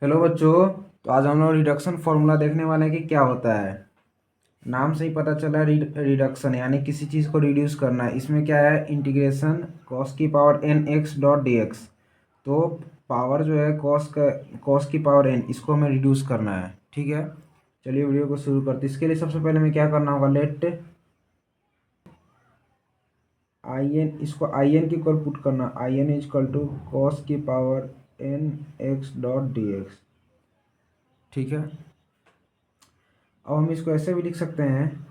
Hello बच्चों। तो आज हम लोग रिडक्शन फॉर्मूला देखने वाले हैं कि क्या होता है। नाम से ही पता चला रिडक्शन यानी किसी चीज़ को रिड्यूस करना है। इसमें क्या है, इंटीग्रेशन कॉस की power n x dot d x. तो पावर जो है कॉस की पावर एन, इसको हमें रिड्यूस करना है। ठीक है, चलिए वीडियो को शुरू करते हैं। इसके लिए सबसे पहले हमें क्या करना होगा, लेट आई एन, इसको आई एन की इक्वल पुट करना। I n is equal to cos की power n x dot d x. ठीक है, अब हम इसको ऐसे भी लिख सकते हैं,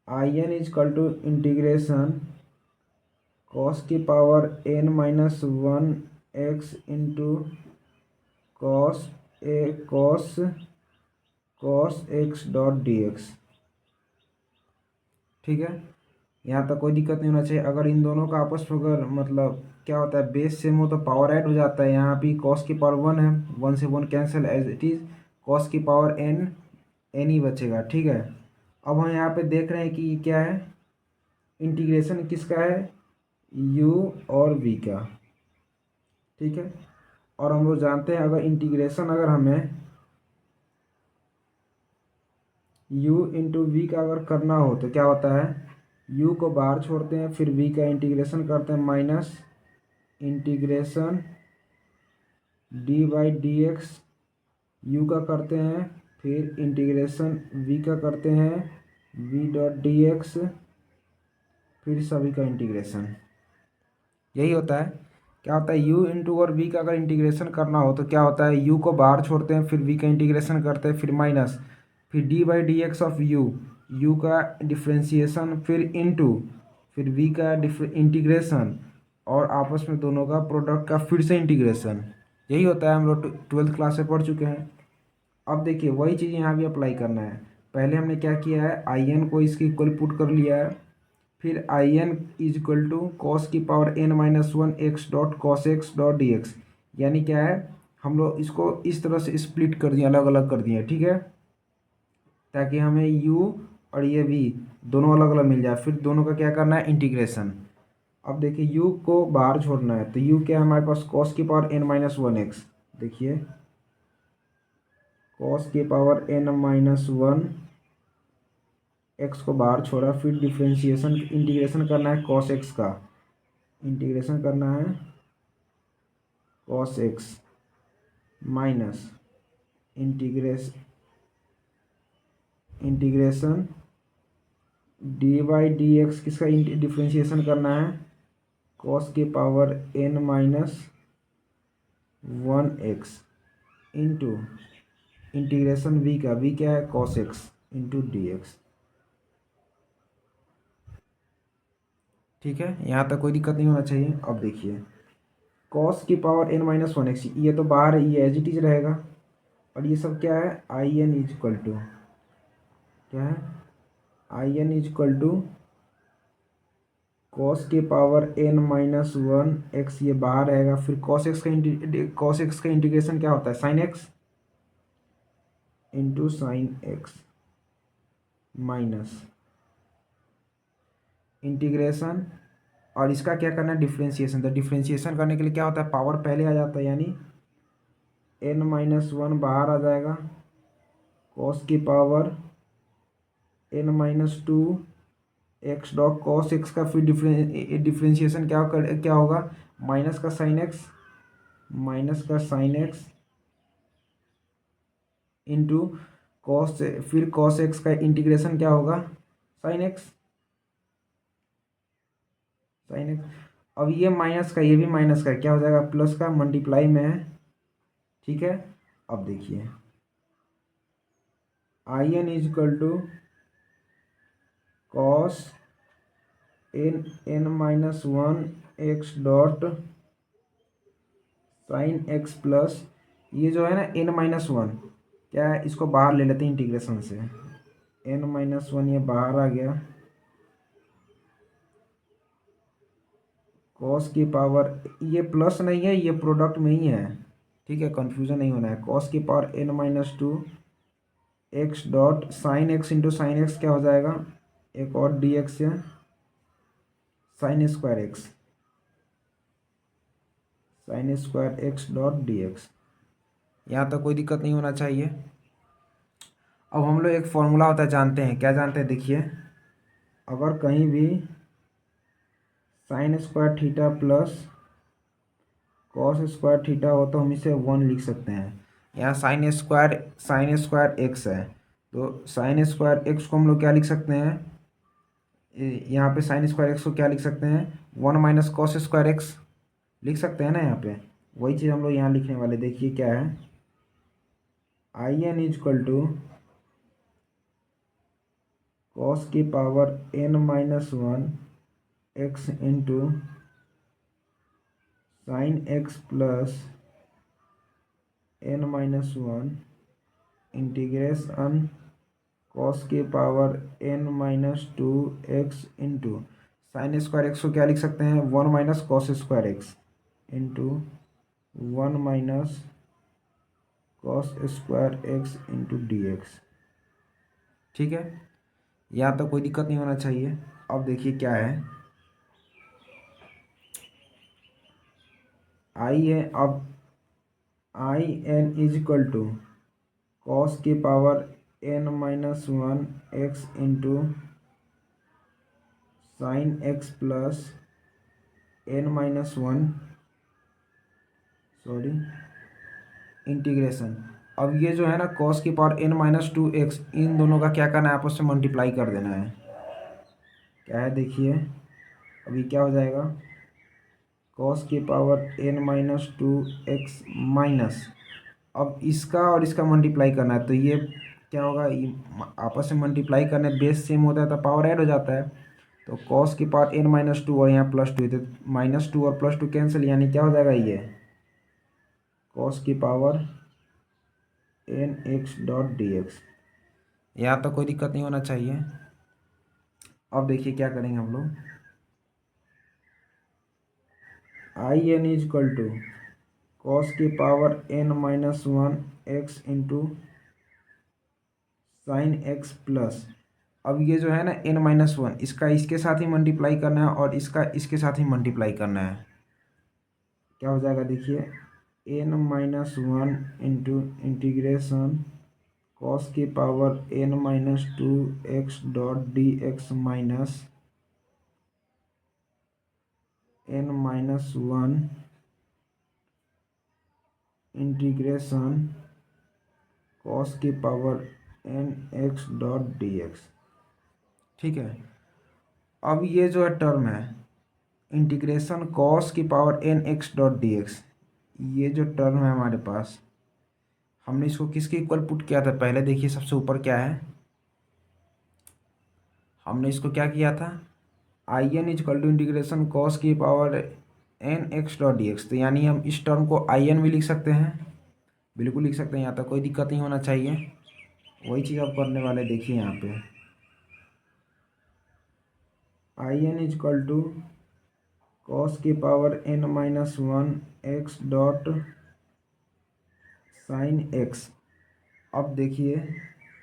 I n is equal to integration cos की power n minus one x into cos a cos cos x dot d x. ठीक है, यहाँ तक कोई दिक्कत नहीं होना चाहिए। अगर इन दोनों का आपस में अगर मतलब क्या होता है, बेस सेम हो तो पावर ऐड हो जाता है। यहाँ भी कॉस की पावर वन है, वन से one cancel, as it is cos की पावर एन, एन ही बचेगा। ठीक है, अब हम यहाँ पे देख रहे हैं कि ये क्या है, इंटीग्रेशन किसका है, u और v का। ठीक है, और हम लोग जानते हैं अगर इंटीग्रेशन अगर हमें u इंटू वी का अगर करना हो तो क्या होता है, u को बाहर छोड़ते हैं, फिर v का इंटीग्रेशन करते हैं, minus integration d by d x you का करते हैं, फिर इंटीग्रेशन v का करते हैं, v डॉट डी एक्स, फिर सभी का इंटीग्रेशन। यही होता है। क्या होता है, u इंटू और v का अगर इंटीग्रेशन करना हो तो क्या होता है, u को बाहर छोड़ते हैं, फिर v का इंटीग्रेशन करते हैं, फिर माइनस, फिर d by d x of u का डिफ्रेंशिएशन, फिर इनटू, फिर v का इंटीग्रेशन, और आपस में दोनों का प्रोडक्ट का फिर से इंटीग्रेशन। यही होता है, हम लोग 12th क्लास से पढ़ चुके हैं। अब देखिए वही चीज़ यहाँ भी अप्लाई करना है। पहले हमने क्या किया है, आई एन को इसके इक्वल पुट कर लिया है, फिर I n is equal to cos की power n minus one x dot cos x dot d x. यानी क्या है, हम लोग इसको इस तरह से स्प्लिट कर दिए, अलग अलग कर दिए। ठीक है, ताकि हमें u और ये v दोनों अलग अलग मिल जाए। फिर दोनों का क्या करना है, इंटीग्रेशन। अब देखिए u को बाहर छोड़ना है तो u क्या है हमारे पास, कॉस की power n minus one x. देखिए कॉस की power n minus one x को बाहर छोड़ा, फिर डिफ्रेंशिएशन इंटीग्रेशन करना है कॉस एक्स का, इंटीग्रेशन करना है cos x minus integration d by d x, किसका डिफ्रेंशिएशन करना है, कॉस की power n minus one x into integration v का, वी क्या है, cos x into d x. ठीक है, यहाँ तक कोई दिक्कत नहीं होना चाहिए। अब देखिए कॉस की power n minus one x, ये तो बाहर है, ये एज इट इज रहेगा, और ये सब क्या है, I n is equal to क्या है, I n is equal to cos की power n minus one x, ये बाहर रहेगा, फिर कॉस एक्स का इंटीग्रेशन क्या होता है, sign x into sine x minus integration, और इसका क्या करना है, डिफ्रेंशिएशन। तो डिफ्रेंशिएशन करने के लिए क्या होता है, पावर पहले आ जाता है, यानी एन माइनस वन बाहर आ जाएगा, कॉस की power n minus two x dot cos x का, फिर डिफ्रेंशिएशन क्या होगा, माइनस का साइन एक्स, माइनस का साइन एक्स इंटू कॉस, फिर कॉस एक्स का इंटीग्रेशन क्या होगा, साइन एक्स, साइन एक्स। अब ये माइनस का, ये भी माइनस का, क्या हो जाएगा, प्लस का, मल्टीप्लाई में है। ठीक है, अब देखिए I n is equal to cos n n minus one x dot sine x plus, ये जो है ना एन माइनस वन, क्या है, इसको बाहर ले लेते हैं इंटीग्रेशन से, एन माइनस वन ये बाहर आ गया, कॉस की पावर, ये प्लस नहीं है, ये प्रोडक्ट में ही है। ठीक है, कंफ्यूजन नहीं होना है। कॉस की power n minus two x dot sine x into sine x क्या हो जाएगा, एक और डी एक्स है, sine square x, sine square x dot d x. यहाँ तक कोई दिक्कत नहीं होना चाहिए। अब हम लोग एक फॉर्मूला होता है, जानते हैं, क्या जानते हैं, देखिए, अगर कहीं भी sign square theta plus cos square theta हो तो हम इसे 1 लिख सकते हैं। यहाँ साइन स्क्वायर एक्स है, तो साइन स्क्वायर एक्स को हम लोग क्या लिख सकते हैं, यहाँ पे साइन स्क्वायर एक्स को क्या लिख सकते हैं, 1 माइनस कॉस स्क्वायर एक्स लिख सकते हैं ना। यहाँ पे वही चीज़ हम लोग यहाँ लिखने वाले, देखिए क्या है, I N equal to cos की power n minus 1 x into sine x plus n minus 1 integration cos की power n minus 2 x into sine square x को क्या लिख सकते हैं, 1 minus cos square x into 1 minus cos square x into d x. ठीक है, यहाँ तो कोई दिक्कत नहीं होना चाहिए। अब देखिए क्या है, आई है, अब I n is equal to cos की power n minus 1 x into sine x plus n minus 1 sorry integration. अब ये जो है ना कॉस की पावर n माइनस 2 एक्स, इन दोनों का क्या करना है, आपस में मल्टीप्लाई कर देना है। क्या है देखिए, अभी क्या हो जाएगा, कॉस की power n minus 2 x minus, अब इसका और इसका मल्टीप्लाई करना है, तो ये क्या होगा, ये आपस में मल्टीप्लाई करने बेस सेम होता है तो पावर ऐड हो जाता है। तो कॉस की पावर n माइनस 2 और यहाँ प्लस 2, तो माइनस 2 और प्लस 2 कैंसिल, यानी क्या हो जाएगा, ये कॉस की power n x dot d x. यहाँ तो कोई दिक्कत नहीं होना चाहिए। अब देखिए क्या करेंगे हम लोग, I n is equal to cos की power n minus 1 x into sine x plus, अब ये जो है ना n माइनस 1, इसका इसके साथ ही मल्टीप्लाई करना है और इसका इसके साथ ही मल्टीप्लाई करना है। क्या हो जाएगा देखिए, n minus 1 into integration cos की power n minus 2 x dot d x minus n minus 1 integration cos की power n x dot d x. ठीक है, अब ये जो है टर्म है इंटीग्रेशन कॉस की power n x dot d x, ये जो टर्म है हमारे पास, हमने इसको किसके इक्वल पुट किया था, पहले देखिए सबसे ऊपर क्या है, हमने इसको क्या किया था, I N equal to integration cos की power n x dot d x, तो यानी हम इस टर्म को आई एन भी लिख सकते हैं, बिल्कुल लिख सकते हैं, यहाँ तक कोई दिक्कत नहीं होना चाहिए। वही चीज़ आप करने वाले, देखिए यहाँ पे I N equal to cos की power n minus 1 x dot sine x. अब देखिए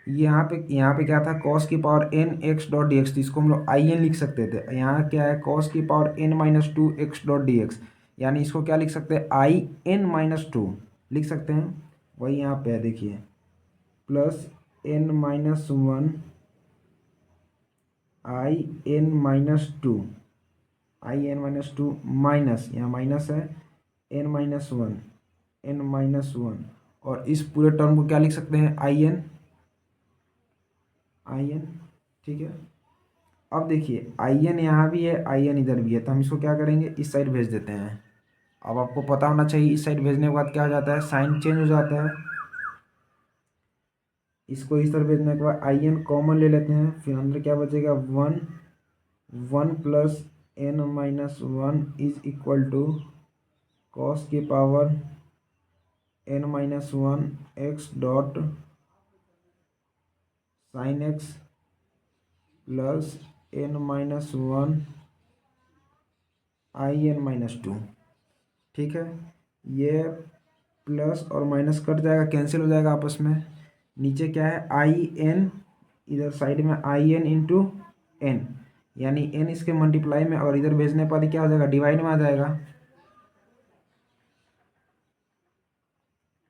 यहाँ पे क्या था, कॉस की power n x dot d x, तो इसको हम लोग आई एन लिख सकते थे। यहाँ क्या है, कॉस की power n minus 2 x dot d x, यानी इसको क्या लिख सकते हैं, आई एन माइनस 2 लिख सकते हैं। वही यहाँ पे है देखिए, plus n minus 1 I n minus 2, I n minus 2 minus, यहाँ माइनस है, n माइनस 1, n माइनस 1, और इस पूरे टर्म को क्या लिख सकते हैं, आई एन, आई एन। ठीक है, अब देखिए आई एन यहाँ भी है, आई एन इधर भी है, तो हम इसको क्या करेंगे, इस साइड भेज देते हैं। अब आपको पता होना चाहिए इस साइड भेजने के बाद क्या हो जाता है, साइन चेंज हो जाता है। इसको इस तरह भेजने के बाद आई एन कॉमन ले लेते हैं, फिर अंदर क्या बचेगा, 1 1 plus n minus 1 is equal to cos की power n minus 1 x dot sine x plus n minus 1 I n minus 2। ठीक है, ये प्लस और माइनस कट जाएगा, कैंसिल हो जाएगा आपस में। नीचे क्या है, आई एन, इधर साइड में आई एन इंटू एन, यानी एन इसके मल्टीप्लाई में और इधर भेजने पर क्या हो जाएगा, डिवाइड में आ जाएगा।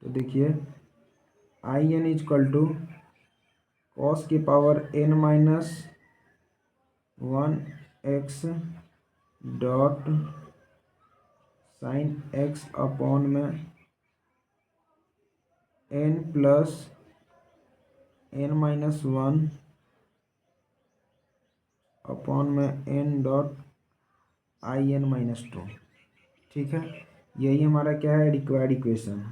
तो देखिए I n is equal to cos की power n minus 1 x dot sine x upon में n प्लस n-1 अपॉन में n डॉट in-2। ठीक है, यही हमारा क्या है, रिक्वायर्ड इक्वेशन।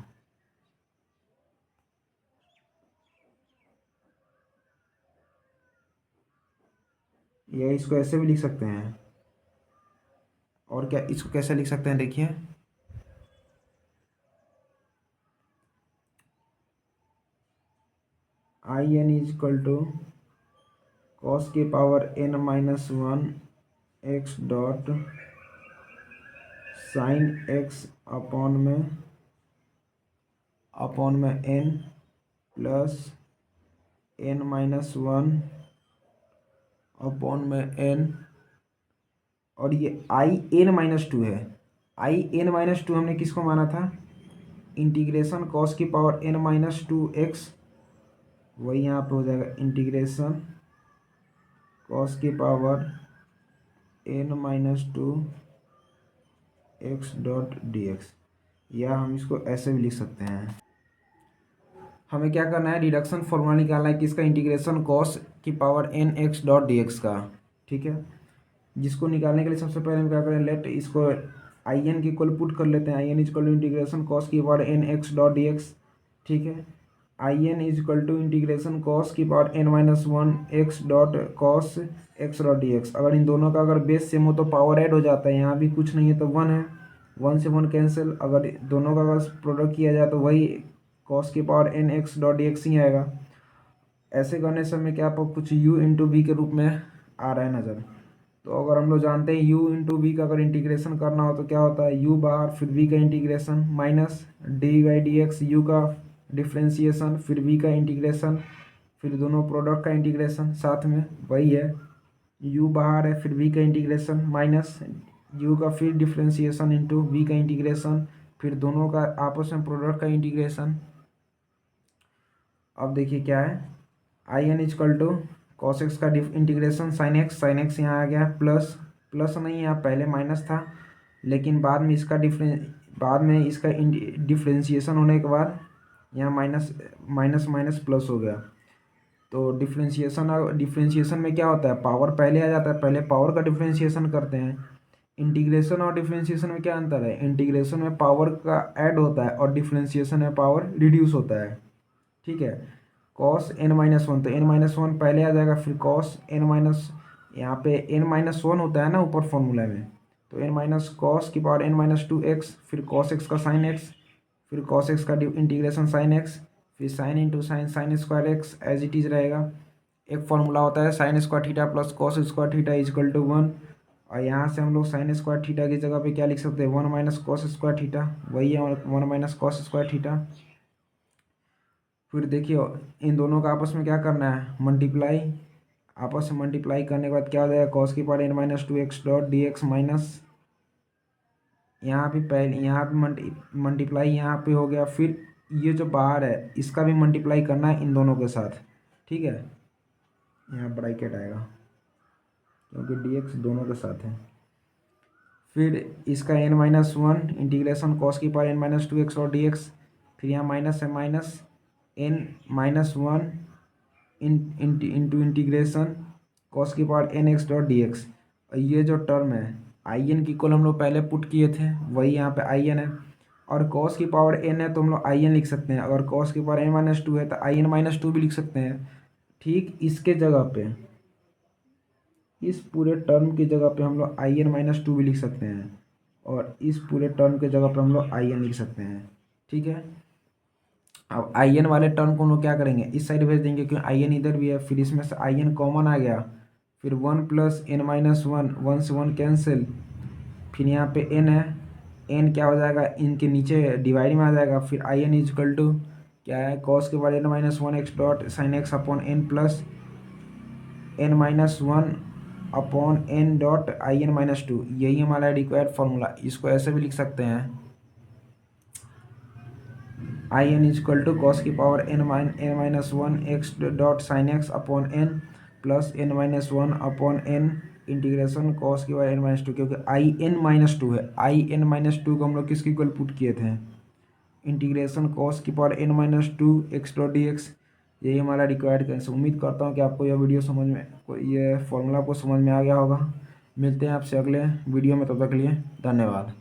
ये इसको ऐसे भी लिख सकते हैं, और क्या इसको कैसे लिख सकते हैं, देखिए I n is equal to cos की power n-1 x dot sine x upon में n प्लस n-1 अपॉन में n, और ये in-2 है। in-2 हमने किसको माना था, इंटीग्रेशन कॉस की पावर n-2 x, वही यहाँ पे हो जाएगा इंटीग्रेशन कॉस की power n-2 x dot dx, या हम इसको ऐसे भी लिख सकते हैं। हमें क्या करना है, रिडक्शन फॉर्मूला निकालना है किसका, इंटीग्रेशन कॉस की power n x dot dx का। ठीक है, जिसको निकालने के लिए सबसे पहले हम क्या करें, लेट इसको आई एन की इक्वल पुट कर लेते हैं। I N equal to integration cos की power n x dot dx। ठीक है, I N equal to integration cos की power n-1 x dot cos x dot dx। अगर इन दोनों का अगर बेस सेम हो तो पावर ऐड हो जाता है, यहाँ भी कुछ नहीं है तो 1 है, 1 से 1 कैंसिल। अगर दोनों का अगर प्रोडक्ट किया जाए तो वही कॉस की power n x dot dx ही आएगा। ऐसे करने से हमें क्या कुछ u इंटू वी के रूप में आ रहा है नज़र। तो अगर हम लोग जानते हैं u इंटू वी का अगर इंटीग्रेशन करना हो तो क्या होता है, u बाहर फिर v का integration minus D by d x, you का डिफ्रेंसिएशन फिर v का इंटीग्रेशन फिर दोनों प्रोडक्ट का इंटीग्रेशन साथ में वही है, u बाहर है फिर v का इंटीग्रेशन माइनस u का फिर डिफ्रेंसिएशन इंटू v का इंटीग्रेशन फिर दोनों का आपस में प्रोडक्ट का इंटीग्रेशन। अब देखिए क्या है, I n is equal to cos x का इंटीग्रेशन साइन एक्स यहाँ आ गया, प्लस प्लस नहीं यहाँ पहले माइनस था, लेकिन बाद में इसका डिफ्रेंशिएशन होने के बाद यहाँ माइनस माइनस माइनस प्लस हो गया। तो डिफ्रेंशिएशन में क्या होता है, पावर पहले आ जाता है, पहले पावर का डिफ्रेंशिएशन करते हैं। इंटीग्रेशन और डिफ्रेंशिएशन में क्या अंतर है, इंटीग्रेशन में पावर का ऐड होता है और डिफ्रेंशिएशन में पावर रिड्यूस होता है। ठीक है, कॉस n-1, तो n-1 पहले आ जाएगा, फिर कॉस n- यहाँ पे n-1 होता है ना ऊपर फॉर्मूला में, तो n- कॉस की पावर n-2 x, फिर कॉस x का साइन x, फिर कॉस x का इंटीग्रेशन साइन x, फिर sine into sine square x as it is रहेगा। एक फॉर्मूला होता है sine square theta plus cos square theta is equal to 1, और यहाँ से हम लोग साइन स्क्वायर थीटा की जगह पे क्या लिख सकते हैं, 1 माइनस कॉस स्क्वायर थीटा, वही है 1 माइनस कॉस स्क्वायर थीटा। फिर देखिए इन दोनों का आपस में क्या करना है, मल्टीप्लाई, आपस में मल्टीप्लाई करने के बाद क्या हो जाएगा, कॉस की power n-2 x dot d x minus यहाँ भी पहले यहाँ पे मल्टीप्लाई यहाँ पे हो गया, फिर ये जो बाहर है इसका भी मल्टीप्लाई करना है इन दोनों के साथ। ठीक है, यहाँ ब्रैकेट आएगा क्योंकि dx दोनों के साथ है। फिर इसका n-1 इंटीग्रेशन कॉस की पावर n-2 x और dx, फिर यहाँ माइनस है, minus n-1 into integration cos की power n x dot d x. ये जो टर्म है आई एन की इक्वल हम लोग पहले पुट किए थे, वही यहाँ पे आई एन है, और कॉस की पावर n है तो हम लोग आई एन लिख सकते हैं, अगर कॉस की पावर n-2 है तो आई n-2 भी लिख सकते हैं। ठीक इसके जगह पे, इस पूरे टर्म की जगह पे हम लोग आई n-2 भी लिख सकते हैं, और इस पूरे टर्म के जगह पे हम लोग आई एन लिख सकते हैं। ठीक है, अब आई एन वाले टर्म को हम लोग क्या करेंगे, इस साइड भेज देंगे क्योंकि आई एन इधर भी है, फिर इसमें से आई एन कॉमन आ गया, फिर 1 प्लस n-1, 1 से 1 कैंसिल, फिर यहाँ पे n है, n क्या हो जाएगा, इनके नीचे डिवाइड में आ जाएगा, फिर आई एन इजकल टू क्या है, कॉस के बाद n-1 x dot sine x upon n plus n-1 upon n dot I n-2, यही हमारा रिक्वायर्ड फॉर्मूला। इसको ऐसे भी लिख सकते हैं, I N equal to cos की power n minus one x dot sine x upon n plus n minus one upon n integration cos की पावर एन माइनस टू, क्योंकि आई एन माइनस टू है। I n minus to को हम लोग किसकी equal put किए थे, integration cos की power n minus two x dot d x. यही हमारा रिक्वायर्ड कैंसिल। उम्मीद करता हूँ कि आपको यह वीडियो समझ में, ये फॉर्मूला आपको समझ में आ गया होगा। मिलते हैं आपसे अगले वीडियो में, तब तक के लिए धन्यवाद।